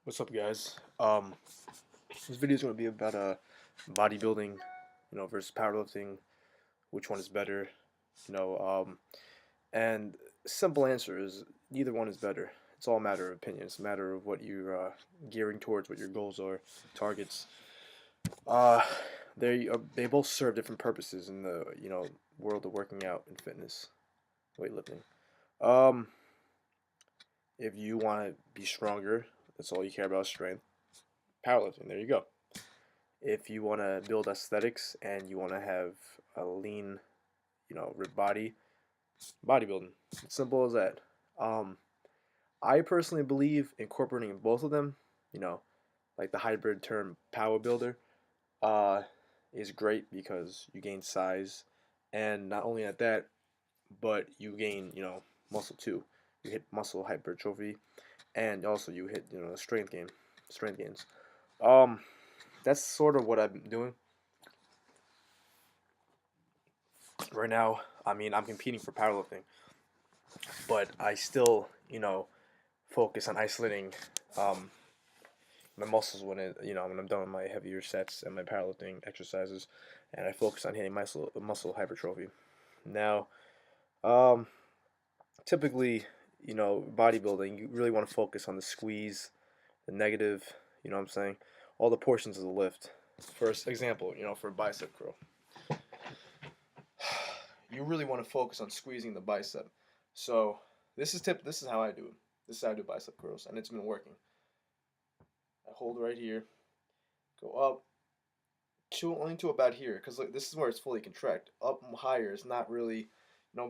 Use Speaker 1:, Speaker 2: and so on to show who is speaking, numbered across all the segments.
Speaker 1: What's up, guys? This video is going to be about bodybuilding, versus powerlifting. Which one is better? You know, and simple answer is neither one is better. It's all a matter of opinion. It's a matter of what you're gearing towards, what your goals are, targets. Uh, they both serve different purposes in the world of working out and fitness, weightlifting. Um, if you want to be stronger, that's all you care about, strength. Powerlifting. There you go. If you want to build aesthetics and you want to have a lean, ripped body, bodybuilding. It's simple as that. Um, I personally believe incorporating both of them, you know, like the hybrid term power builder, uh, is great because you gain size, and not only at that, but you gain, muscle too. You hit muscle hypertrophy, and also you hit, strength gains. Um, that's sort of what I'm doing right now. I mean, I'm competing for powerlifting, but I still, focus on isolating um, my muscles when I'm done with my heavier sets and my powerlifting exercises, and I focus on hitting muscle hypertrophy. Now, um, typically, bodybuilding, you really want to focus on the squeeze, the negative, what I'm saying, all the portions of the lift. For example, for a bicep curl, you really want to focus on squeezing the bicep. So this is how I do it. This is how I do bicep curls, and it's been working. I hold right here, go up to only to about here, because like this is where it's fully contract. Up higher is not really,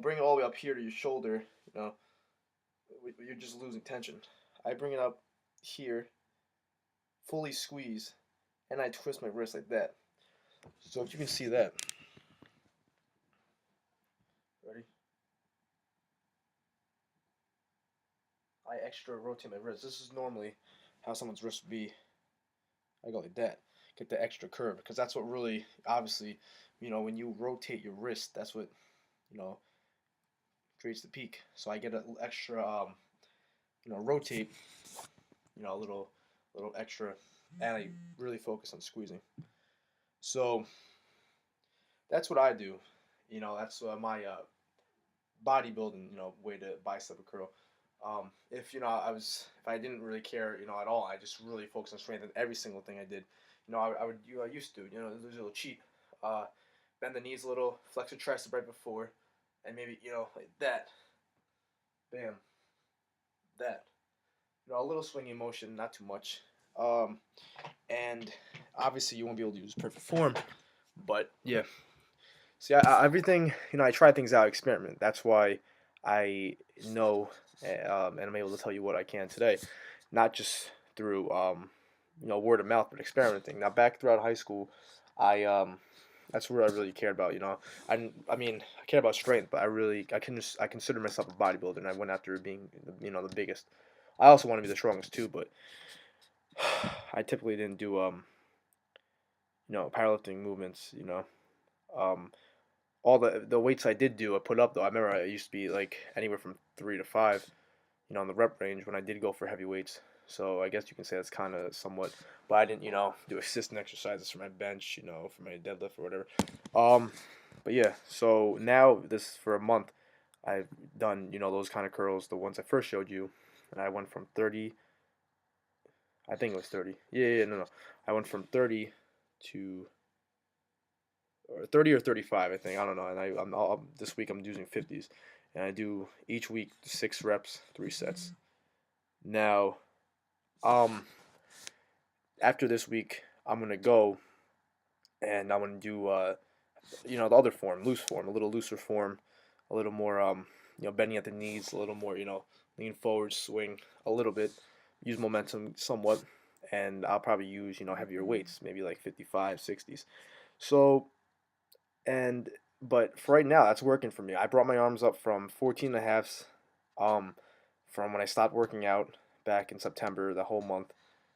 Speaker 1: bring it all the way up here to your shoulder. You're just losing tension. I bring it up here, fully squeeze, and I twist my wrist like that. So if you can see that, ready? I extra rotate my wrist. This is normally how someone's wrist would be. I go like that. Get the extra curve because that's what really, obviously, when you rotate your wrist, that's what, you know, creates the peak. So I get an extra, rotate, a little extra, and I really focus on squeezing. So that's what I do. That's my bodybuilding, way to bicep curl. If if I didn't really care, at all, I just really focused on strength in every single thing I did. I used to, it was a little cheap. Uh, Bend the knees a little, flex the tricep right before, and maybe, like that, bam, that. A little swinging motion, not too much. Um, and obviously you won't be able to use perfect form, but yeah. See, everything, I try things out, experiment. That's why I know, and I'm able to tell you what I can today, not just through, word of mouth, but experimenting. Now, back throughout high school, that's where I really cared about. I care about strength, but I consider myself a bodybuilder, and I went after being, the biggest. I also want to be the strongest too, but I typically didn't do, powerlifting movements, um, all the weights I did do, I put up though. I remember I used to be like anywhere from 3 to 5, in the rep range when I did go for heavy weights. So I guess you can say that's kind of somewhat, but I didn't, do assistant exercises for my bench, for my deadlift or whatever. Um, but yeah, so now this for a month, I've done, those kind of curls, the ones I first showed you, and I went from 30. I think it was 30. Yeah, no. I went from 30 to or 30 or 35, I think. I don't know. And this week I'm using 50s, and I do each week 6 reps, 3 sets. Now, um, after this week, I'm gonna go and I'm gonna do the other form, loose form, a little looser form, a little more bending at the knees, a little more lean forward, swing a little bit, use momentum somewhat, and I'll probably use heavier weights, maybe like 55, 60s. So and but for right now, that's working for me. I brought my arms up from 14 and a halves, from when I stopped working out back in September, the whole month,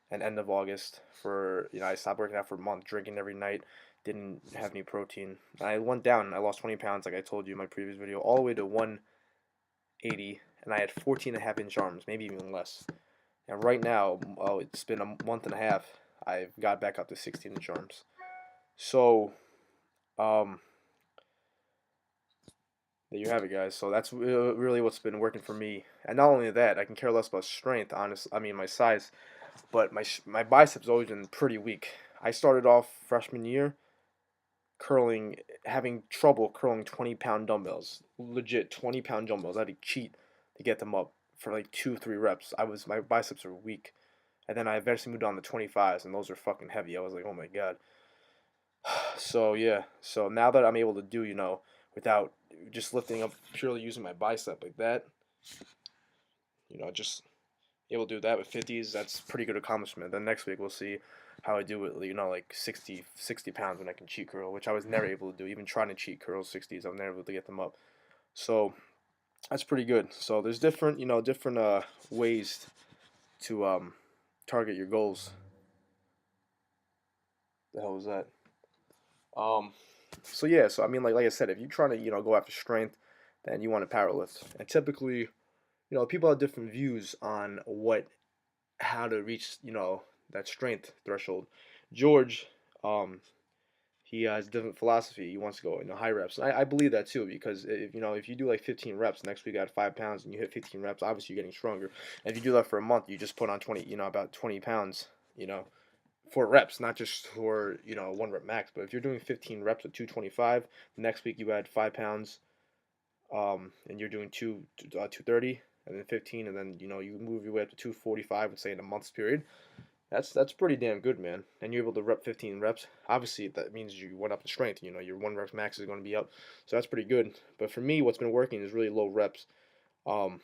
Speaker 1: and end of August. For I stopped working out for a month, drinking every night, didn't have any protein. I went down. I lost 20 pounds, like I told you in my previous video, all the way to 180, and I had 14 and a half inch arms, maybe even less. And right now, it's been a month and a half. I've got back up to 16-inch arms. So, um, there you have it, guys. So that's really what's been working for me. And not only that, I can care less about strength. Honestly, I mean my size, but my biceps always been pretty weak. I started off freshman year curling, having trouble curling 20-pound dumbbells. Legit 20-pound dumbbells. I had to cheat to get them up for like 2, 3 reps. My biceps are weak. And then I eventually moved on to 25s, and those are fucking heavy. I was like, oh my god. So yeah, so now that I'm able to do, without just lifting up purely using my bicep like that, just able to do that with 50s, that's pretty good accomplishment. Then next week we'll see how I do with, like 60 pounds when I can cheat curl, which I was never able to do. Even trying to cheat curl 60s, I was never able to get them up. So that's pretty good. So there's different ways to target your goals. The hell was that? Um, so yeah, so I mean, like I said, if you're trying to go after strength, then you want to powerlift. And typically, people have different views on how to reach that strength threshold. George, um, he has different philosophy. He wants to go high reps. And I believe that too, because if you do like 15 reps next week at 5 pounds and you hit 15 reps, obviously you're getting stronger. And if you do that for a month, you just put on 20, about 20 pounds, for reps, not just for 1 rep max. But if you're doing 15 reps at 225, the next week you add 5 pounds, and you're doing 230, and then 15, and then you move your way up to 245, and say in a month's period. That's pretty damn good, man. And you're able to rep 15 reps. Obviously, that means you went up in strength. Your 1 rep max is going to be up, so that's pretty good. But for me, what's been working is really low reps. Um,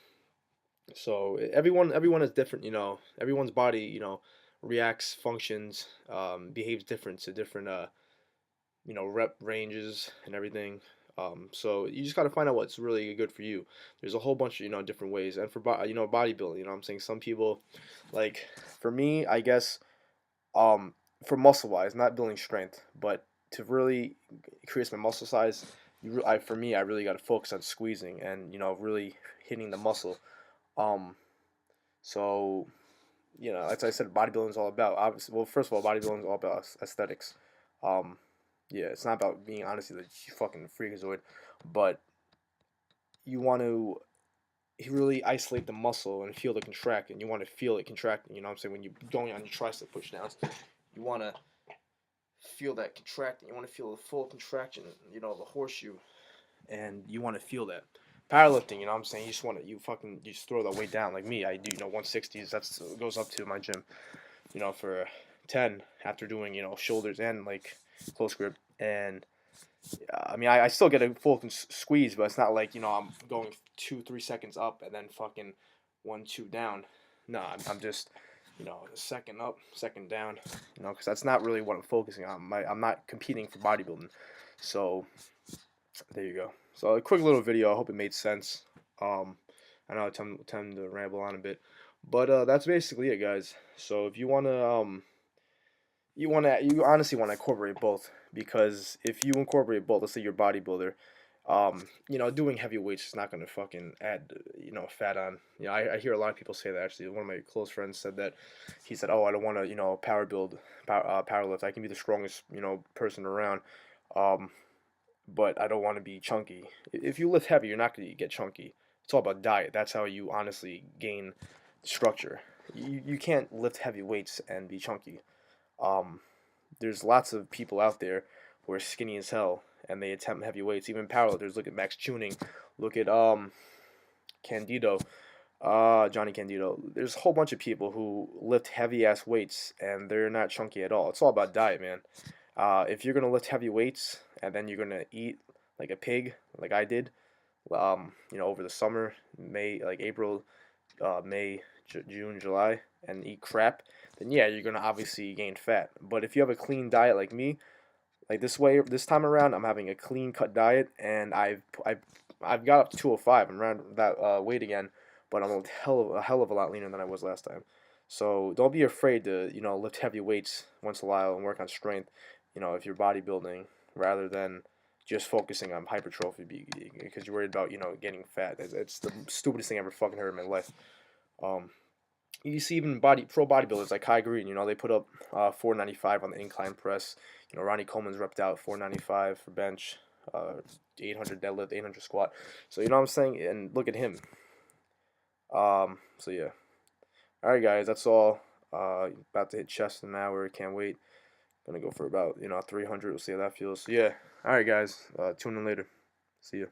Speaker 1: so everyone is different. Everyone's body reacts, functions, behaves different to different rep ranges and everything. So you just got to find out what's really good for you. There's a whole bunch of different ways, and for bodybuilding, I'm saying some people, like for me, I guess, for muscle wise, not building strength, but to really increase my muscle size, for me, I really got to focus on squeezing and really hitting the muscle. Um, so as I said, bodybuilding is all about, obviously. Well, first of all, bodybuilding is all about aesthetics. Um, yeah, it's not about being honestly the fucking freakazoid, but you want to really isolate the muscle and feel it contract, and you want to feel it contracting. You know what I'm saying? When you're going on your tricep push downs, you want to feel that contracting. You want to feel the full contraction, the horseshoe, and you want to feel that. Powerlifting, what I'm saying, you just throw that weight down like me. I do, 160s. That's goes up to my gym, for 10 after doing, shoulders and like close grip. And I mean, I still get a full squeeze, but it's not like I'm going 2, 3 seconds up and then fucking 1, 2 down. No, I'm just second up, second down. Because that's not really what I'm focusing on. I'm not competing for bodybuilding. So there you go. So a quick little video. I hope it made sense. I know I tend to ramble on a bit, but that's basically it, guys. So if you you honestly want to incorporate both, because if you incorporate both, let's say you're a bodybuilder, doing heavy weights is not gonna fucking add fat on. I hear a lot of people say that. Actually, one of my close friends said that. He said, oh, I don't want to power lift. I can be the strongest person around, but I don't want to be chunky. If you lift heavy, you're not gonna get chunky. It's all about diet. That's how you honestly gain structure. You can't lift heavy weights and be chunky. Um, there's lots of people out there who are skinny as hell and they attempt heavy weights. Even powerlifters. Look at Max Tuning. Look at Candido. Johnny Candido. There's a whole bunch of people who lift heavy ass weights and they're not chunky at all. It's all about diet, man. If you're gonna lift heavy weights and then you're gonna eat like a pig, like I did, over the summer, April, May, June, July, and eat crap, then yeah, you're gonna obviously gain fat. But if you have a clean diet like me, like this time around, I'm having a clean cut diet, and I've got up to 205. I'm around that weight again, but I'm a hell of a lot leaner than I was last time. So don't be afraid to lift heavy weights once in a while and work on strength. If you're bodybuilding, rather than just focusing on hypertrophy because you're worried about getting fat. It's the stupidest thing I ever fucking heard in my life. Um, You see even pro bodybuilders like Kai Green, you know, they put up 495 on the incline press. You know, Ronnie Coleman's repped out 495 for bench, 800 deadlift, 800 squat. So you know what I'm saying? And look at him. So yeah. All right, guys, that's all. About to hit chest in an hour. Can't wait. Gonna go for about 300. We'll see how that feels. So yeah. All right, guys. Tune in later. See ya.